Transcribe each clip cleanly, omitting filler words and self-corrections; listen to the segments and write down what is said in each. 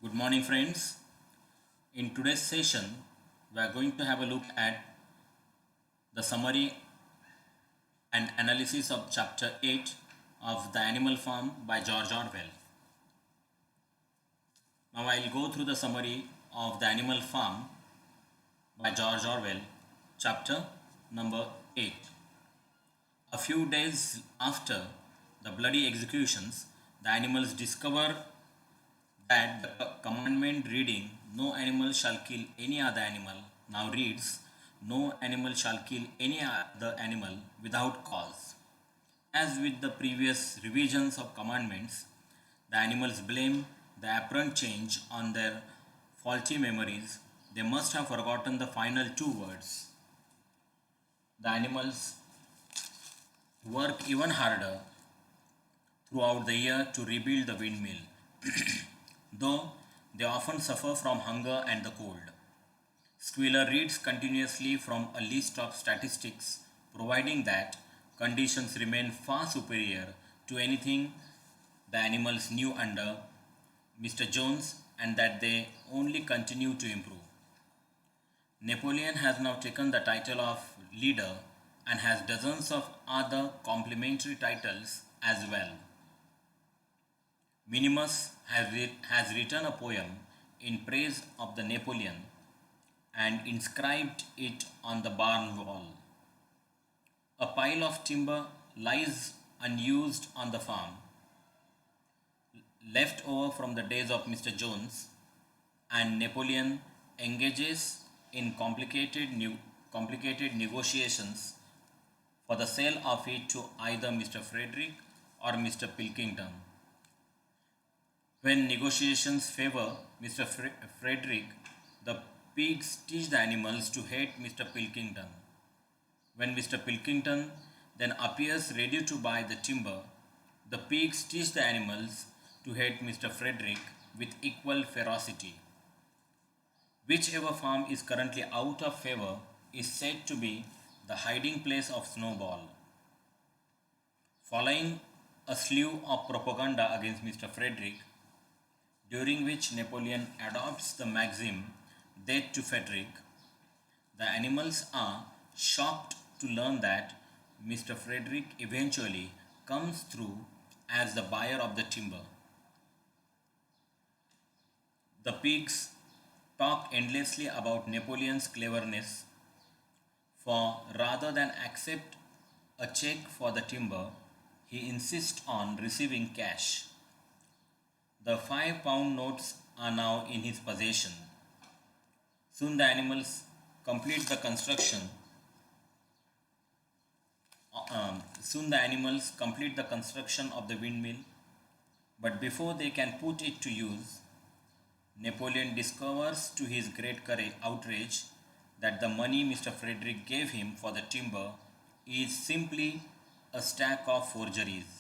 Good morning, friends. In today's session, we are going to have a look at the summary and analysis of chapter 8 of The Animal Farm by George Orwell. Now, I'll go through the summary of The Animal Farm by George Orwell, chapter number 8. A few days after the bloody executions, the animals discover that the commandment reading, "No animal shall kill any other animal," now reads, "No animal shall kill any other animal without cause." As with the previous revisions of commandments, the animals blame the apparent change on their faulty memories. They must have forgotten the final two words. The animals work even harder throughout the year to rebuild the windmill, though they often suffer from hunger and the cold. Squealer reads continuously from a list of statistics providing that conditions remain far superior to anything the animals knew under Mr. Jones and that they only continue to improve. Napoleon has now taken the title of leader and has dozens of other complimentary titles as well. Minimus has written a poem in praise of the Napoleon and inscribed it on the barn wall. A pile of timber lies unused on the farm, left over from the days of Mr. Jones, and Napoleon engages in complicated negotiations for the sale of it to either Mr. Frederick or Mr. Pilkington. When negotiations favor Mr. Frederick, the pigs teach the animals to hate Mr. Pilkington. When Mr. Pilkington then appears ready to buy the timber, the pigs teach the animals to hate Mr. Frederick with equal ferocity. Whichever farm is currently out of favor is said to be the hiding place of Snowball. Following a slew of propaganda against Mr. Frederick, during which Napoleon adopts the maxim, "Death to Frederick," the animals are shocked to learn that Mr. Frederick eventually comes through as the buyer of the timber. The pigs talk endlessly about Napoleon's cleverness, for rather than accept a check for the timber, he insists on receiving cash. The £5 notes are now in his possession. Soon the animals complete the construction. Soon the animals complete the construction of the windmill, but before they can put it to use, Napoleon discovers to his great outrage that the money Mr. Frederick gave him for the timber is simply a stack of forgeries.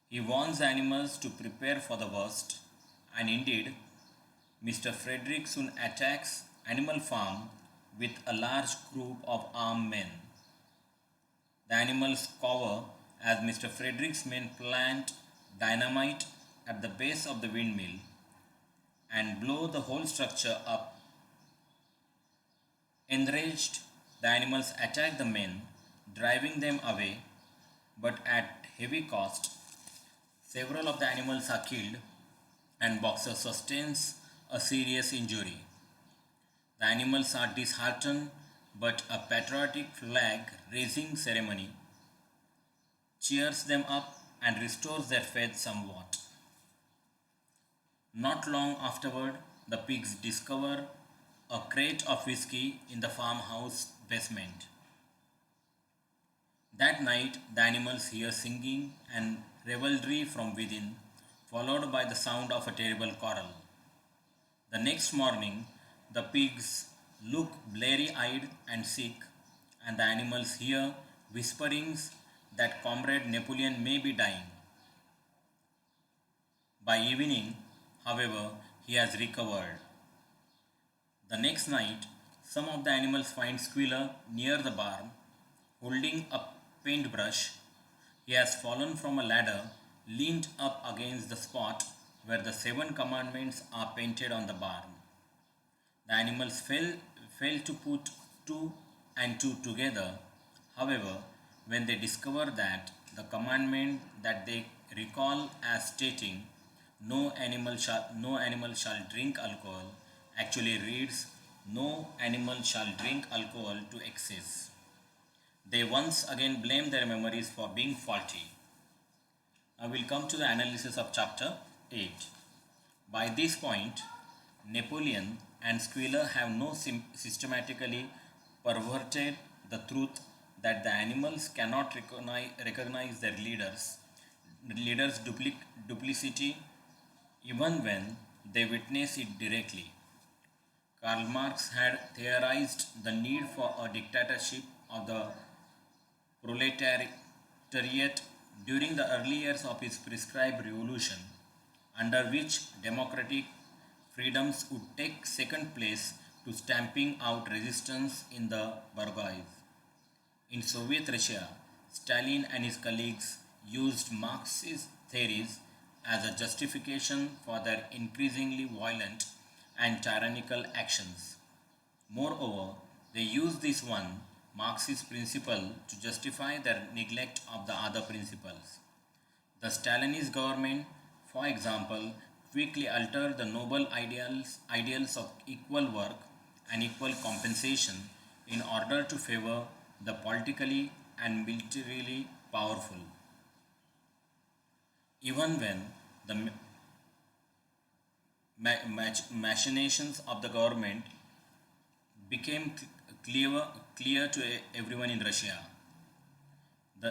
He warns the animals to prepare for the worst, and indeed, Mr. Frederick soon attacks Animal Farm with a large group of armed men. The animals cower as Mr. Frederick's men plant dynamite at the base of the windmill and blow the whole structure up. Enraged, the animals attack the men, driving them away, but at heavy cost. Several of the animals are killed, and Boxer sustains a serious injury. The animals are disheartened, but a patriotic flag raising ceremony cheers them up and restores their faith somewhat. Not long afterward, the pigs discover a crate of whiskey in the farmhouse basement. That night, the animals hear singing and revelry from within, followed by the sound of a terrible quarrel. The next morning, the pigs look bleary eyed and sick, and the animals hear whisperings that Comrade Napoleon may be dying. By evening, however, he has recovered. The next night, some of the animals find Squealer near the barn, holding a paintbrush. He has fallen from a ladder, leaned up against the spot, where the seven commandments are painted on the barn. The animals fail to put two and two together. However, when they discover that the commandment that they recall as stating no animal shall drink alcohol actually reads no animal shall drink alcohol to excess. They once again blame their memories for being faulty. Now we'll come to the analysis of chapter 8. By this point, Napoleon and Squealer have no systematically perverted the truth that the animals cannot recognize their leaders' duplicity even when they witness it directly. Karl Marx had theorized the need for a dictatorship of the proletariat during the early years of his prescribed revolution, under which democratic freedoms would take second place to stamping out resistance in the bourgeoisie. In Soviet Russia, Stalin and his colleagues used Marxist theories as a justification for their increasingly violent and tyrannical actions. Moreover, they used this one Marxist principle to justify their neglect of the other principles. The Stalinist government, for example, quickly altered the noble ideals of equal work and equal compensation in order to favor the politically and militarily powerful. Even when the machinations of the government became clear to everyone in Russia.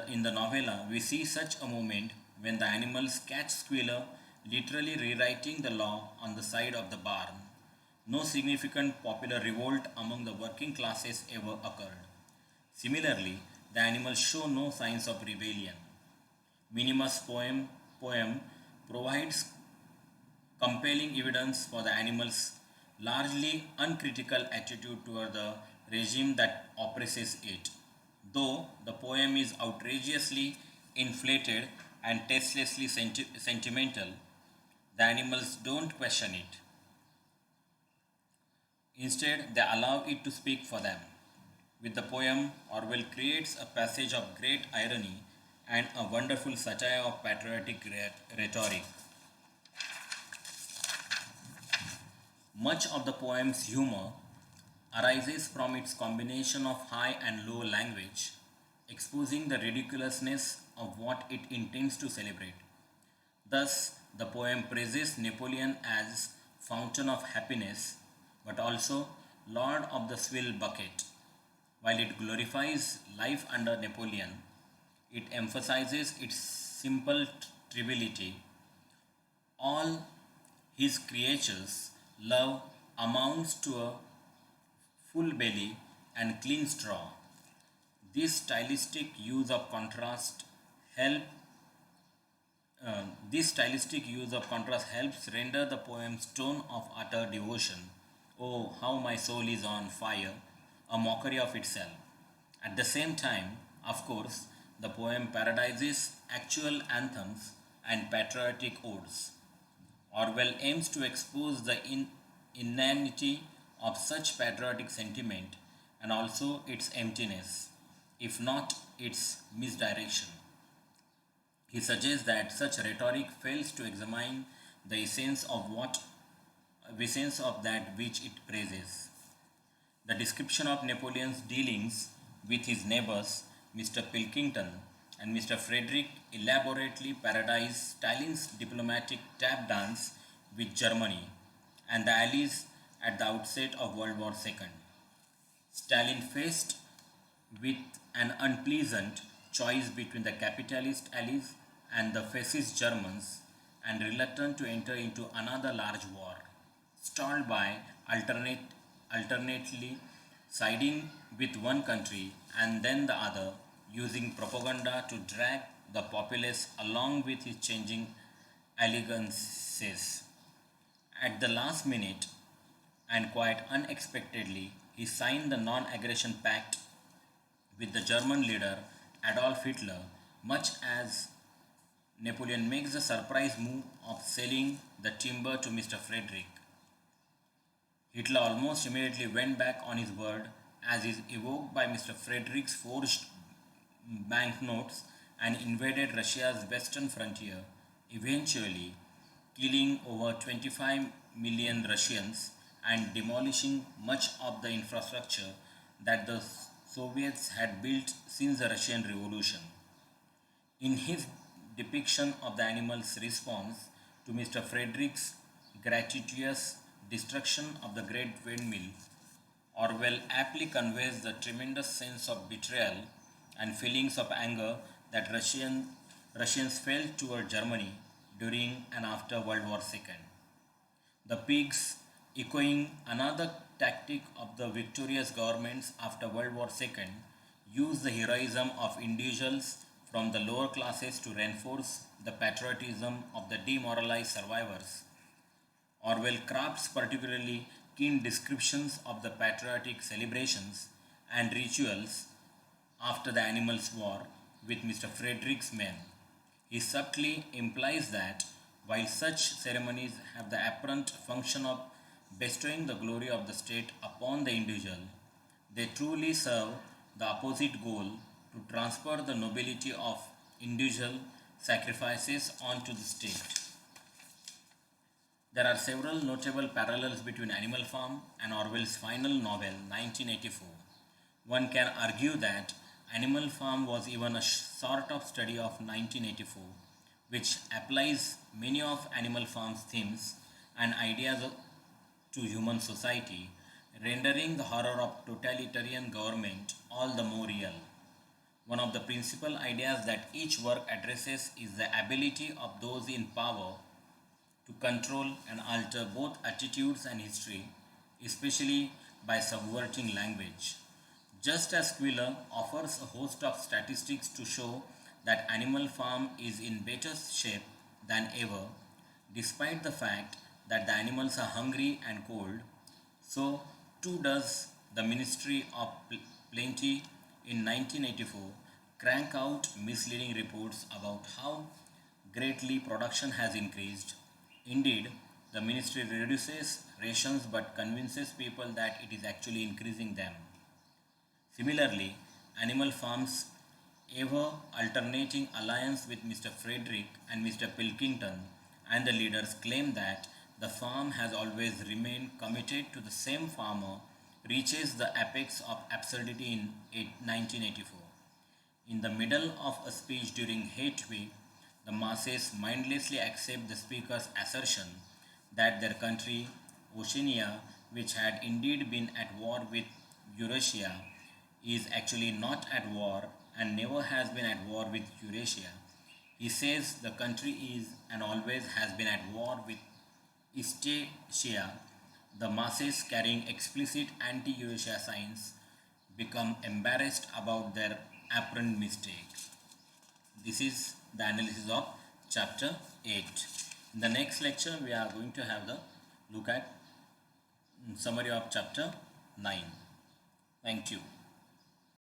In the novella, we see such a moment when the animals catch Squealer literally rewriting the law on the side of the barn. No significant popular revolt among the working classes ever occurred. Similarly, the animals show no signs of rebellion. Minimus' poem provides compelling evidence for the animals' largely uncritical attitude toward the regime that oppresses it. Though the poem is outrageously inflated and tastelessly sentimental, the animals don't question it. Instead, they allow it to speak for them. With the poem, Orwell creates a passage of great irony and a wonderful satire of patriotic rhetoric. Much of the poem's humor arises from its combination of high and low language, exposing the ridiculousness of what it intends to celebrate. Thus, the poem praises Napoleon as fountain of happiness, but also lord of the swill bucket. While it glorifies life under Napoleon, it emphasizes its simple triviality. All his creatures love amounts to a full belly and clean straw. This stylistic use of contrast help this stylistic use of contrast helps render the poem's tone of utter devotion. Oh, how my soul is on fire, a mockery of itself. At the same time, of course, the poem paradises actual anthems and patriotic odes. Orwell aims to expose the inanity of such patriotic sentiment and also its emptiness, if not its misdirection. He suggests that such rhetoric fails to examine the essence of that which it praises. The description of Napoleon's dealings with his neighbors, Mr. Pilkington and Mr. Frederick, elaborately parodies Stalin's diplomatic tap dance with Germany and the Allies at the outset of World War II. Stalin faced with an unpleasant choice between the capitalist Allies and the fascist Germans and reluctant to enter into another large war, stalled by alternately siding with one country and then the other, using propaganda to drag the populace along with his changing allegiances. At the last minute, and quite unexpectedly, he signed the non aggression pact with the German leader Adolf Hitler, much as Napoleon makes the surprise move of selling the timber to Mr. Frederick. Hitler almost immediately went back on his word, as is evoked by Mr. Frederick's forged banknotes, and invaded Russia's western frontier, eventually killing over 25 million Russians and demolishing much of the infrastructure that the Soviets had built since the Russian Revolution. In his depiction of the animal's response to Mr. Frederick's gratuitous destruction of the great windmill, Orwell aptly conveys the tremendous sense of betrayal and feelings of anger that Russians felt toward Germany during and after World War II. The pigs, echoing another tactic of the victorious governments after World War II, used the heroism of individuals from the lower classes to reinforce the patriotism of the demoralized survivors. Orwell crafts particularly keen descriptions of the patriotic celebrations and rituals after the Animals' War with Mr. Frederick's men. He subtly implies that while such ceremonies have the apparent function of bestowing the glory of the state upon the individual, they truly serve the opposite goal to transfer the nobility of individual sacrifices onto the state. There are several notable parallels between Animal Farm and Orwell's final novel 1984. One can argue that Animal Farm was even a sort of study of 1984, which applies many of Animal Farm's themes and ideas to human society, rendering the horror of totalitarian government all the more real. One of the principal ideas that each work addresses is the ability of those in power to control and alter both attitudes and history, especially by subverting language. Just as Quiller offers a host of statistics to show that Animal Farm is in better shape than ever, despite the fact that the animals are hungry and cold, so too does the Ministry of Plenty in 1984 crank out misleading reports about how greatly production has increased. Indeed, the ministry reduces rations but convinces people that it is actually increasing them. Similarly, Animal Farm's ever alternating alliance with Mr. Frederick and Mr. Pilkington and the leaders claim that the farm has always remained committed to the same farmer reaches the apex of absurdity in 1984. In the middle of a speech during Hate Week, the masses mindlessly accept the speaker's assertion that their country, Oceania, which had indeed been at war with Eurasia, is actually not at war and never has been at war with Eurasia. He says the country is and always has been at war with Eastasia. The masses carrying explicit anti-Eurasia signs become embarrassed about their apparent mistake. This is the analysis of chapter 8. In the next lecture, we are going to have the look at summary of chapter 9. Thank you.